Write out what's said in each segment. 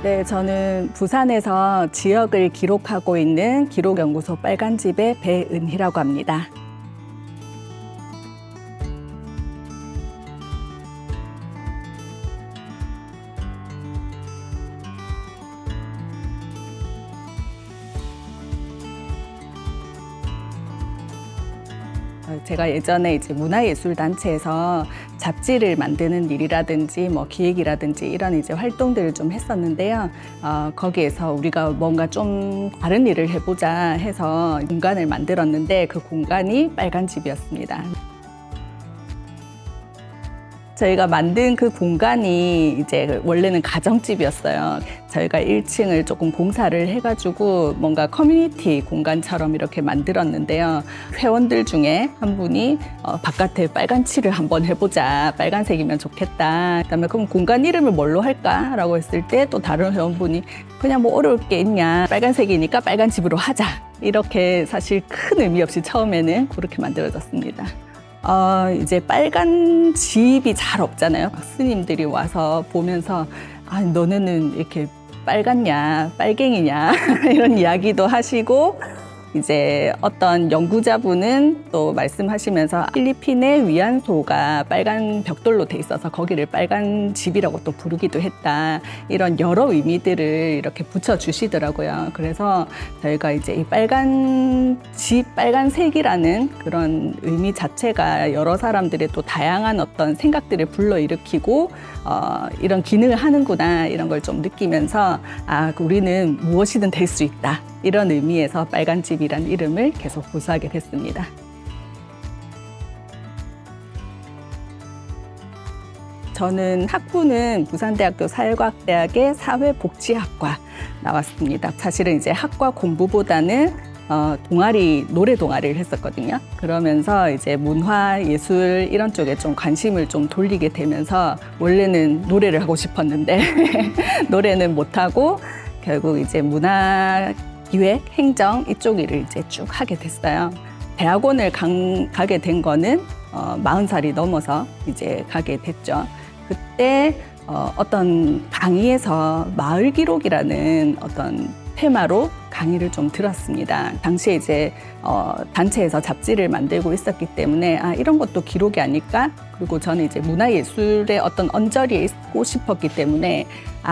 네, 저는 부산에서 지역을 기록하고 있는 기록연구소 빨간집의 배은희라고 합니다. 제가 예전에 이제 문화예술단체에서 잡지를 만드는 일이라든지 뭐 기획이라든지 이런 이제 활동들을 좀 했었는데요. 거기에서 우리가 뭔가 좀 다른 일을 해보자 해서 공간을 만들었는데 그 공간이 빨간집이었습니다. 저희가 만든 그 공간이 이제 원래는 가정집이었어요. 저희가 1층을 조금 공사를 해가지고 뭔가 커뮤니티 공간처럼 이렇게 만들었는데요. 회원들 중에 한 분이 바깥에 빨간 칠을 한번 해보자. 빨간색이면 좋겠다. 그다음에 그럼 공간 이름을 뭘로 할까라고 했을 때 또 다른 회원분이 그냥 뭐 어려울 게 있냐. 빨간색이니까 빨간 집으로 하자. 이렇게 사실 큰 의미 없이 처음에는 그렇게 만들어졌습니다. 이제 빨간 집이 잘 없잖아요. 스님들이 와서 보면서 너네는 이렇게 빨갛냐, 빨갱이냐 이런 이야기도 하시고 이제 어떤 연구자분은 또 말씀하시면서 필리핀의 위안소가 빨간 벽돌로 돼 있어서 거기를 빨간 집이라고 또 부르기도 했다. 이런 여러 의미들을 이렇게 붙여주시더라고요. 그래서 저희가 이제 이 빨간 집, 빨간색이라는 그런 의미 자체가 여러 사람들의 또 다양한 어떤 생각들을 불러일으키고 이런 기능을 하는구나 이런 걸 좀 느끼면서 우리는 무엇이든 될 수 있다. 이런 의미에서 빨간집이라는 이름을 계속 고수하게 됐습니다. 저는 학부는 부산대학교 사회과학대학의 사회복지학과 나왔습니다. 사실은 이제 학과 공부보다는 노래 동아리를 했었거든요. 그러면서 이제 문화, 예술 이런 쪽에 좀 관심을 좀 돌리게 되면서 원래는 노래를 하고 싶었는데 노래는 못하고 결국 이제 문화, 기획, 행정 이쪽 일을 이제 쭉 하게 됐어요. 대학원을 가게 된 거는 40살이 넘어서 이제 가게 됐죠. 그때 어떤 강의에서 마을 기록이라는 어떤 테마로 강의를 좀 들었습니다. 당시에 이제 단체에서 잡지를 만들고 있었기 때문에 이런 것도 기록이 아닐까? 그리고 저는 이제 문화예술의 어떤 언저리에 있고 싶었기 때문에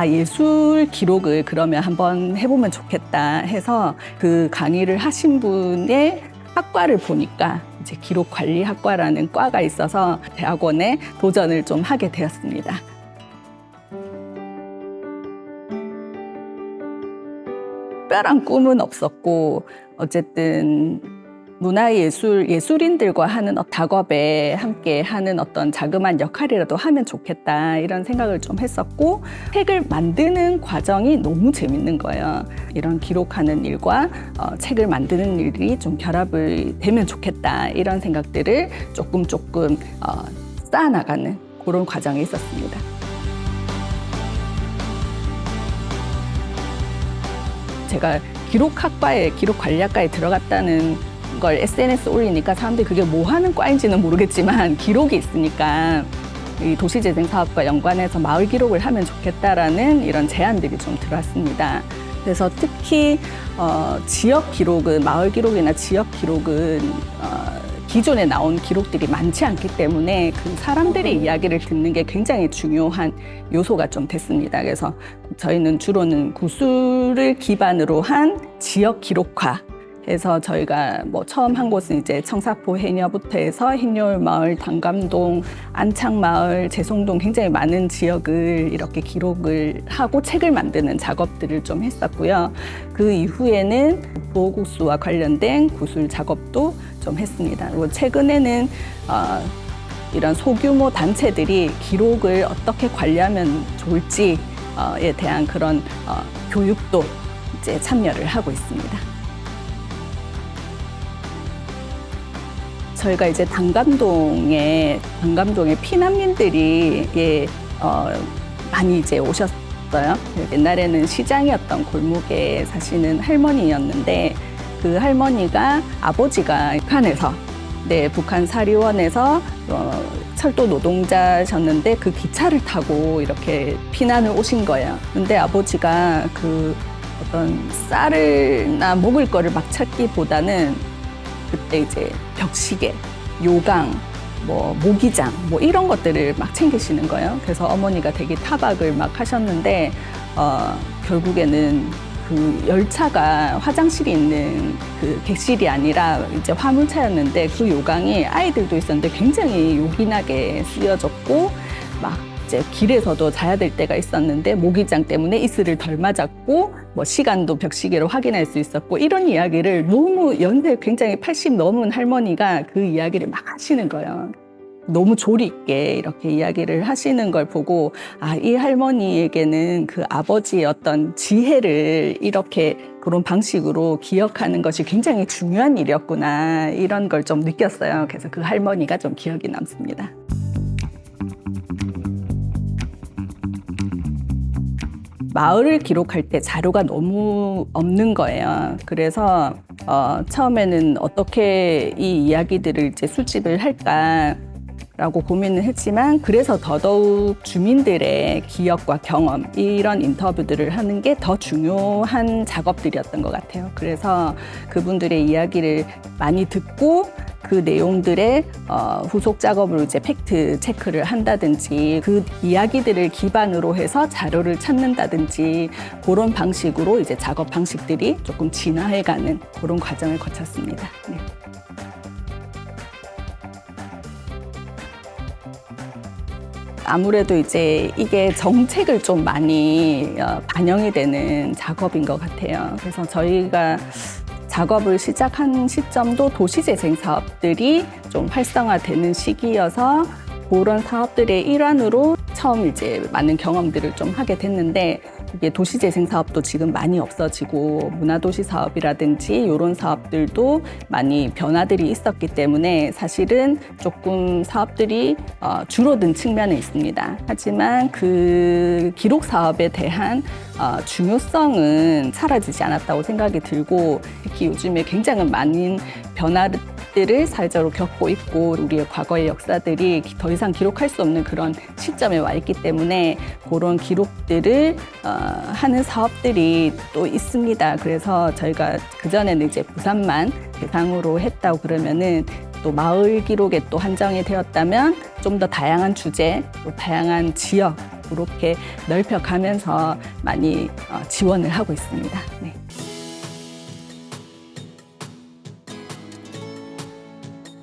예술 기록을 그러면 한번 해보면 좋겠다 해서 그 강의를 하신 분의 학과를 보니까 이제 기록관리학과라는 과가 있어서 대학원에 도전을 좀 하게 되었습니다. 특별한 꿈은 없었고 어쨌든 예술인들과 하는 작업에 함께 하는 어떤 자그마한 역할이라도 하면 좋겠다 이런 생각을 좀 했었고 책을 만드는 과정이 너무 재밌는 거예요. 이런 기록하는 일과 책을 만드는 일이 좀 결합이 되면 좋겠다 이런 생각들을 조금 쌓아나가는 그런 과정이 있었습니다. 제가 기록관리학과에 들어갔다는 걸 SNS 올리니까 사람들이 그게 뭐 하는 과인지는 모르겠지만 기록이 있으니까 이 도시재생사업과 연관해서 마을 기록을 하면 좋겠다라는 이런 제안들이 좀 들어왔습니다. 그래서 특히 지역 기록은 마을 기록이나 지역 기록은 기존에 나온 기록들이 많지 않기 때문에 그 사람들의 이야기를 듣는 게 굉장히 중요한 요소가 좀 됐습니다. 그래서 저희는 주로는 구술을 기반으로 한 지역 기록화 해서 저희가 처음 한 곳은 이제 청사포 해녀부터 해서 흰여울마을, 단감동, 안창마을, 재송동 굉장히 많은 지역을 이렇게 기록을 하고 책을 만드는 작업들을 좀 했었고요. 그 이후에는 보호구수와 관련된 구술 작업도 좀 했습니다. 그리고 최근에는 이런 소규모 단체들이 기록을 어떻게 관리하면 좋을지에 대한 그런 교육도 이제 참여를 하고 있습니다. 저희가 이제 단감동에 피난민들이 많이 이제 오셨어요. 옛날에는 시장이었던 골목에 사시는 할머니였는데 그 할머니가 아버지가 북한 사리원에서 철도 노동자셨는데 그 기차를 타고 이렇게 피난을 오신 거예요. 근데 아버지가 그 어떤 쌀을나 먹을 거를 막 찾기보다는 그때 이제 벽시계, 요강, 뭐 모기장 뭐 이런 것들을 막 챙기시는 거예요. 그래서 어머니가 되게 타박을 막 하셨는데 결국에는 그 열차가 화장실이 있는 그 객실이 아니라 이제 화물차였는데 그 요강이 아이들도 있었는데 굉장히 요긴하게 쓰여졌고 막 이제 길에서도 자야 될 때가 있었는데 모기장 때문에 이슬을 덜 맞았고 뭐 시간도 벽시계로 확인할 수 있었고 이런 이야기를 너무 연세 굉장히 80 넘은 할머니가 그 이야기를 막 하시는 거예요. 너무 조리 있게 이렇게 이야기를 하시는 걸 보고 이 할머니에게는 그 아버지의 어떤 지혜를 이렇게 그런 방식으로 기억하는 것이 굉장히 중요한 일이었구나 이런 걸 좀 느꼈어요. 그래서 그 할머니가 좀 기억이 남습니다. 마을을 기록할 때 자료가 너무 없는 거예요. 그래서 처음에는 어떻게 이 이야기들을 이제 수집을 할까 라고 고민을 했지만 그래서 더더욱 주민들의 기억과 경험 이런 인터뷰들을 하는 게 더 중요한 작업들이었던 것 같아요. 그래서 그분들의 이야기를 많이 듣고 그 내용들의 후속 작업으로 이제 팩트 체크를 한다든지 그 이야기들을 기반으로 해서 자료를 찾는다든지 그런 방식으로 이제 작업 방식들이 조금 진화해가는 그런 과정을 거쳤습니다. 네. 아무래도 이제 이게 정책을 좀 많이 반영이 되는 작업인 것 같아요. 그래서 저희가 작업을 시작한 시점도 도시재생 사업들이 좀 활성화되는 시기여서 그런 사업들의 일환으로 처음 이제 많은 경험들을 좀 하게 됐는데 이게 도시재생 사업도 지금 많이 없어지고 문화도시 사업이라든지 이런 사업들도 많이 변화들이 있었기 때문에 사실은 조금 사업들이 줄어든 측면이 있습니다. 하지만 그 기록 사업에 대한 중요성은 사라지지 않았다고 생각이 들고 특히 요즘에 굉장히 많은 변화들을 사회적으로 겪고 있고 우리의 과거의 역사들이 더 이상 기록할 수 없는 그런 시점에 와 있기 때문에 그런 기록들을 하는 사업들이 또 있습니다. 그래서 저희가 그전에는 이제 부산만 대상으로 했다고 그러면은 또 마을 기록에 또 한정이 되었다면 좀 더 다양한 주제, 또 다양한 지역 그렇게 넓혀가면서 많이 지원을 하고 있습니다. 네.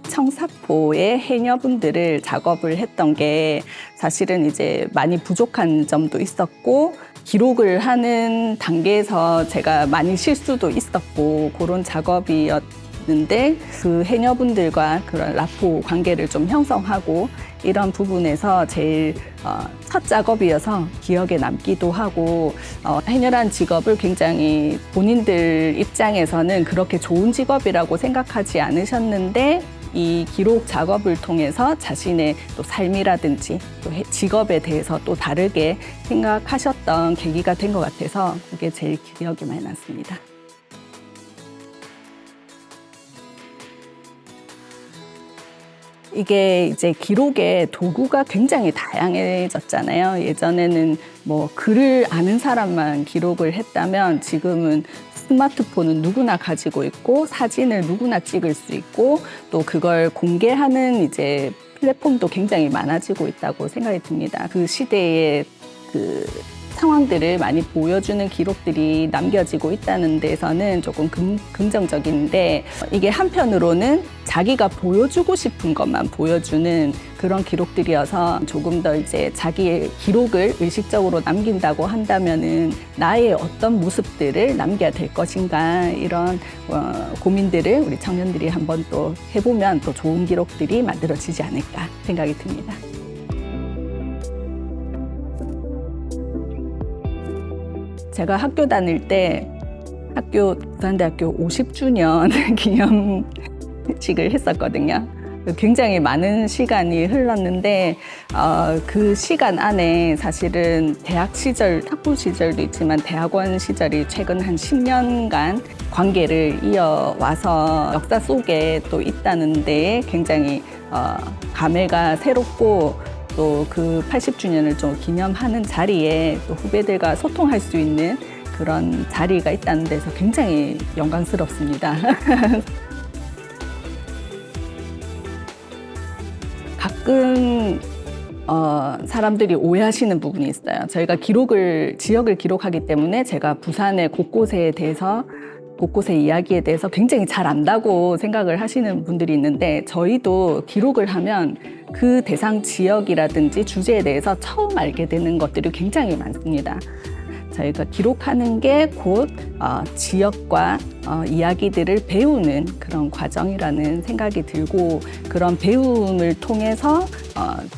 청사포의 해녀분들을 작업을 했던 게 사실은 이제 많이 부족한 점도 있었고 기록을 하는 단계에서 제가 많이 실수도 있었고 그런 작업이었는데 그 해녀분들과 그런 라포 관계를 좀 형성하고 이런 부분에서 제일 첫 작업이어서 기억에 남기도 하고 해녀란 직업을 굉장히 본인들 입장에서는 그렇게 좋은 직업이라고 생각하지 않으셨는데 이 기록 작업을 통해서 자신의 또 삶이라든지 또 직업에 대해서 또 다르게 생각하셨던 계기가 된 것 같아서 그게 제일 기억이 많이 남습니다. 이게 이제 기록의 도구가 굉장히 다양해졌잖아요. 예전에는 뭐 글을 아는 사람만 기록을 했다면 지금은 스마트폰은 누구나 가지고 있고 사진을 누구나 찍을 수 있고 또 그걸 공개하는 이제 플랫폼도 굉장히 많아지고 있다고 생각이 듭니다. 그 시대의 그 상황들을 많이 보여주는 기록들이 남겨지고 있다는 데서는 조금 긍정적인데 이게 한편으로는 자기가 보여주고 싶은 것만 보여주는 그런 기록들이어서 조금 더 이제 자기의 기록을 의식적으로 남긴다고 한다면은 나의 어떤 모습들을 남겨야 될 것인가 이런 고민들을 우리 청년들이 한번 또 해보면 또 좋은 기록들이 만들어지지 않을까 생각이 듭니다. 제가 학교 다닐 때 부산대학교 50주년 기념식을 했었거든요. 굉장히 많은 시간이 흘렀는데 그 시간 안에 사실은 대학 시절, 학부 시절도 있지만 대학원 시절이 최근 한 10년간 관계를 이어와서 역사 속에 또 있다는 데에 굉장히 감회가 새롭고 또 그 80주년을 좀 기념하는 자리에 또 후배들과 소통할 수 있는 그런 자리가 있다는 데서 굉장히 영광스럽습니다. 가끔 사람들이 오해하시는 부분이 있어요. 저희가 지역을 기록하기 때문에 제가 부산의 곳곳에 대해서 곳곳의 이야기에 대해서 굉장히 잘 안다고 생각을 하시는 분들이 있는데 저희도 기록을 하면 그 대상 지역이라든지 주제에 대해서 처음 알게 되는 것들이 굉장히 많습니다. 저희가 기록하는 게 곧 지역과 이야기들을 배우는 그런 과정이라는 생각이 들고 그런 배움을 통해서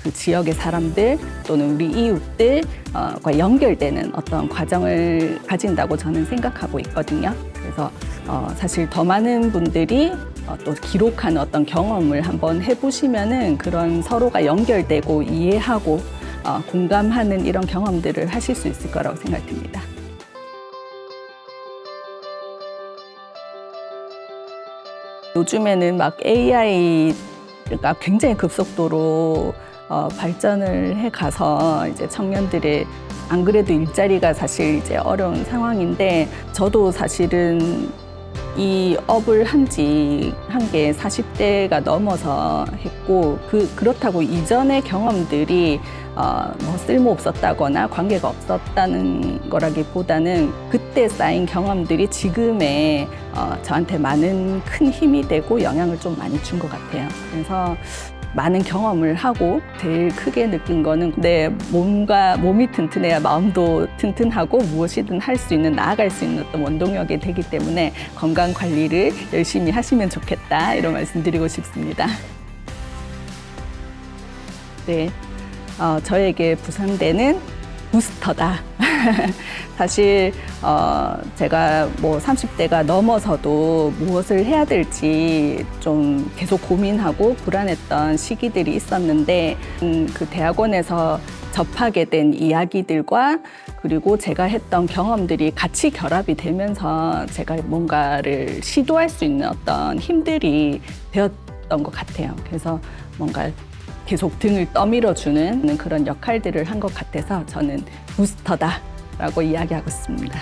그 지역의 사람들 또는 우리 이웃들과 연결되는 어떤 과정을 가진다고 저는 생각하고 있거든요. 그래서 사실 더 많은 분들이 또 기록하는 어떤 경험을 한번 해보시면은 그런 서로가 연결되고 이해하고 공감하는 이런 경험들을 하실 수 있을 거라고 생각됩니다. 요즘에는 막 AI가 굉장히 급속도로 발전을 해가서 이제 청년들의 안 그래도 일자리가 사실 이제 어려운 상황인데 저도 사실은 이 업을 한 게 40대가 넘어서 했고 그렇다고 이전의 경험들이 뭐 쓸모 없었다거나 관계가 없었다는 거라기보다는 그때 쌓인 경험들이 지금의 저한테 많은 큰 힘이 되고 영향을 좀 많이 준 것 같아요. 그래서 많은 경험을 하고 제일 크게 느낀 거는 내 몸이 튼튼해야 마음도 튼튼하고 무엇이든 할 수 있는, 나아갈 수 있는 어떤 원동력이 되기 때문에 건강 관리를 열심히 하시면 좋겠다 이런 말씀 드리고 싶습니다. 네, 저에게 부산대는 부스터다. 사실 제가 뭐 30대가 넘어서도 무엇을 해야 될지 좀 계속 고민하고 불안했던 시기들이 있었는데 그 대학원에서 접하게 된 이야기들과 그리고 제가 했던 경험들이 같이 결합이 되면서 제가 뭔가를 시도할 수 있는 어떤 힘들이 되었던 것 같아요. 그래서 뭔가 계속 등을 떠밀어주는 그런 역할들을 한 것 같아서 저는 부스터다라고 이야기하고 있습니다.